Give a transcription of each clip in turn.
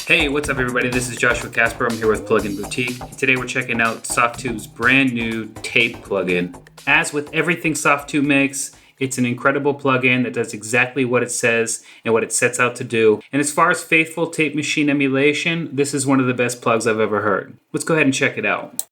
Hey, what's up everybody? This is Joshua Casper. I'm here with Plugin Boutique. Today we're checking out Softube's brand new Tape plugin. As with everything Softube makes, it's an incredible plugin that does exactly what it says and what it sets out to do. And as far as faithful tape machine emulation, this is one of the best plugs I've ever heard. Let's go ahead and check it out.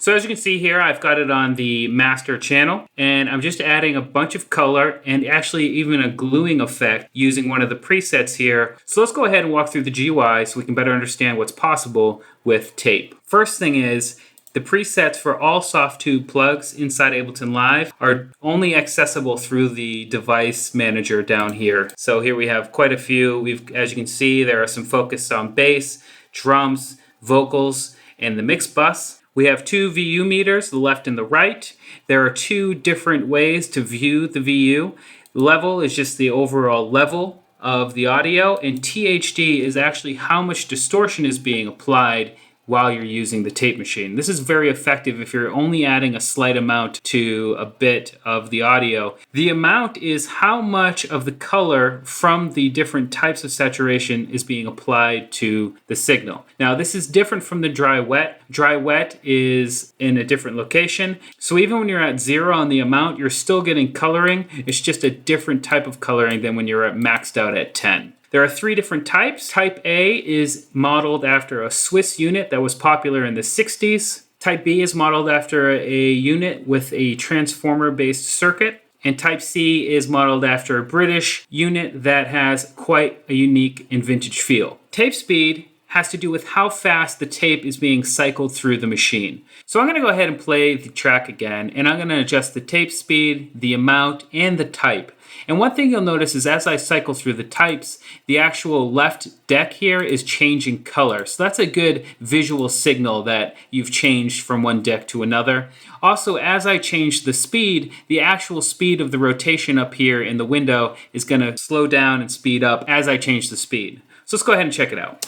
So as you can see here, I've got it on the master channel, and I'm just adding a bunch of color and actually even a gluing effect using one of the presets here. So let's go ahead and walk through the GUI so we can better understand what's possible with tape. First thing is, the presets for all Softube plugs inside Ableton Live are only accessible through the device manager down here. So here we have quite a few. As you can see, there are some focus on bass, drums, vocals, and the mix bus. We have two VU meters, the left and the right. There are two different ways to view the VU. Level is just the overall level of the audio, and THD is actually how much distortion is being applied while you're using the tape machine. This is very effective if you're only adding a slight amount to a bit of the audio. The amount is how much of the color from the different types of saturation is being applied to the signal. Now this is different from the dry wet. Dry wet is in a different location. So even when you're at 0 on the amount, you're still getting coloring. It's just a different type of coloring than when you're maxed out at 10. There are three different types. Type A is modeled after a Swiss unit that was popular in the 60s. Type B is modeled after a unit with a transformer-based circuit. And Type C is modeled after a British unit that has quite a unique and vintage feel. Tape speed has to do with how fast the tape is being cycled through the machine. So I'm going to go ahead and play the track again, and I'm going to adjust the tape speed, the amount, and the type. And one thing you'll notice is as I cycle through the types, the actual left deck here is changing color. So that's a good visual signal that you've changed from one deck to another. Also, as I change the speed, the actual speed of the rotation up here in the window is going to slow down and speed up as I change the speed. So let's go ahead and check it out.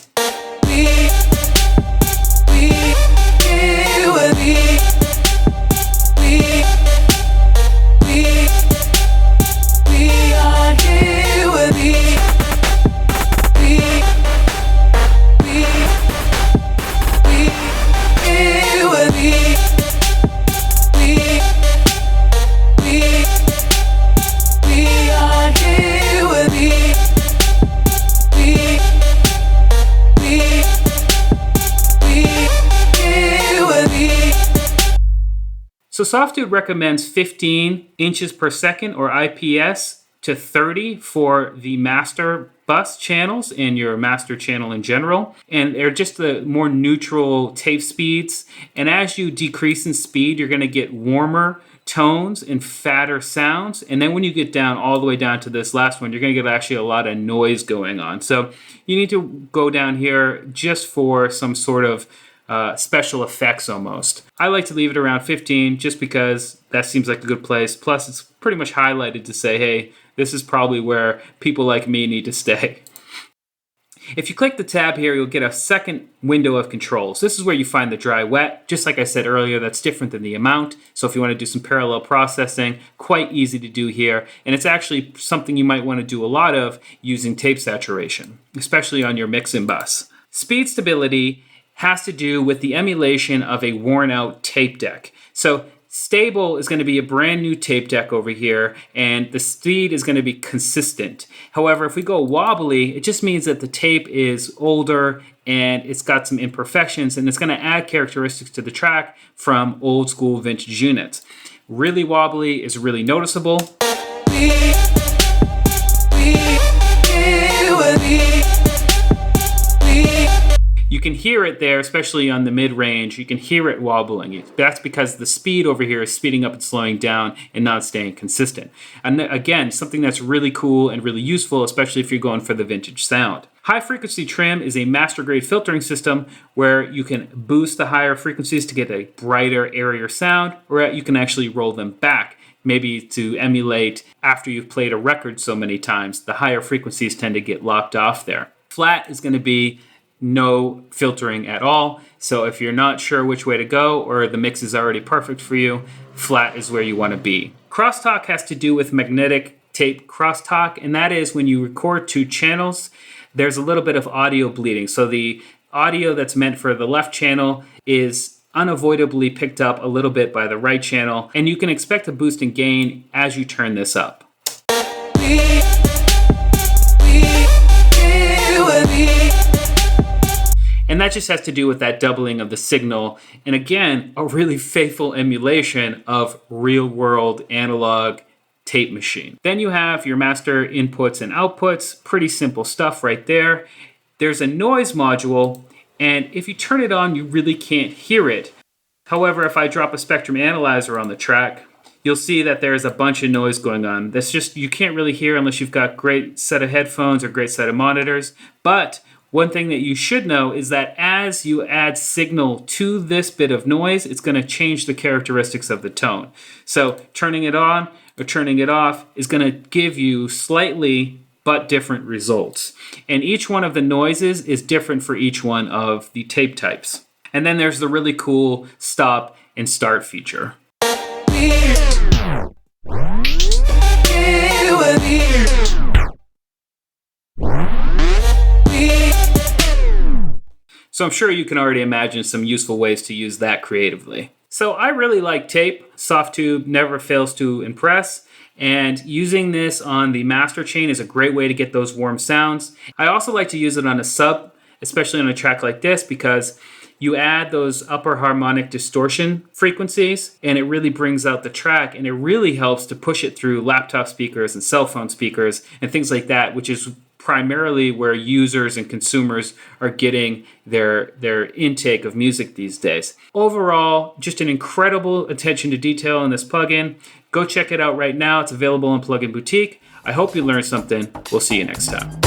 So Softube recommends 15 inches per second or IPS to 30 for the master bus channels and your master channel in general. And they're just the more neutral tape speeds. And as you decrease in speed, you're going to get warmer tones and fatter sounds. And then when you get down all the way down to this last one, you're going to get actually a lot of noise going on. So you need to go down here just for some sort of special effects almost. I like to leave it around 15 just because that seems like a good place. Plus it's pretty much highlighted to say, hey, this is probably where people like me need to stay. If you click the tab here, you'll get a second window of controls. This is where you find the dry wet. Just like I said earlier, that's different than the amount. So if you want to do some parallel processing, quite easy to do here. And it's actually something you might want to do a lot of using tape saturation, especially on your mix-in bus. Speed stability has to do with the emulation of a worn out tape deck. So stable is going to be a brand new tape deck over here, and the speed is going to be consistent. However, if we go wobbly, it just means that the tape is older and it's got some imperfections, and it's going to add characteristics to the track from old school vintage units. Really wobbly is really noticeable. You can hear it there, especially on the mid-range. You can hear it wobbling. That's because the speed over here is speeding up and slowing down and not staying consistent. And again, something that's really cool and really useful, especially if you're going for the vintage sound. High frequency trim is a master grade filtering system where you can boost the higher frequencies to get a brighter, airier sound, or you can actually roll them back maybe to emulate after you've played a record so many times. The higher frequencies tend to get locked off there. Flat is going to be no filtering at all. So if you're not sure which way to go or the mix is already perfect for you, flat is where you want to be. Crosstalk has to do with magnetic tape crosstalk, and that is when you record two channels, there's a little bit of audio bleeding. So the audio that's meant for the left channel is unavoidably picked up a little bit by the right channel, and you can expect a boost in gain as you turn this up. And that just has to do with that doubling of the signal, and again, a really faithful emulation of real-world analog tape machine. Then you have your master inputs and outputs, pretty simple stuff right there. There's a noise module, and if you turn it on, you really can't hear it. However, if I drop a spectrum analyzer on the track, you'll see that there's a bunch of noise going on. That's just, you can't really hear unless you've got a great set of headphones or great set of monitors. But one thing that you should know is that as you add signal to this bit of noise, it's going to change the characteristics of the tone. So turning it on or turning it off is going to give you slightly but different results. And each one of the noises is different for each one of the tape types. And then there's the really cool stop and start feature. So I'm sure you can already imagine some useful ways to use that creatively. So I really like tape. Softube never fails to impress. And using this on the master chain is a great way to get those warm sounds. I also like to use it on a sub, especially on a track like this, because you add those upper harmonic distortion frequencies and it really brings out the track, and it really helps to push it through laptop speakers and cell phone speakers and things like that, which is primarily where users and consumers are getting their intake of music these days. Overall, just an incredible attention to detail in this plugin. Go check it out right now. It's available on Plugin Boutique. I hope you learned something. We'll see you next time.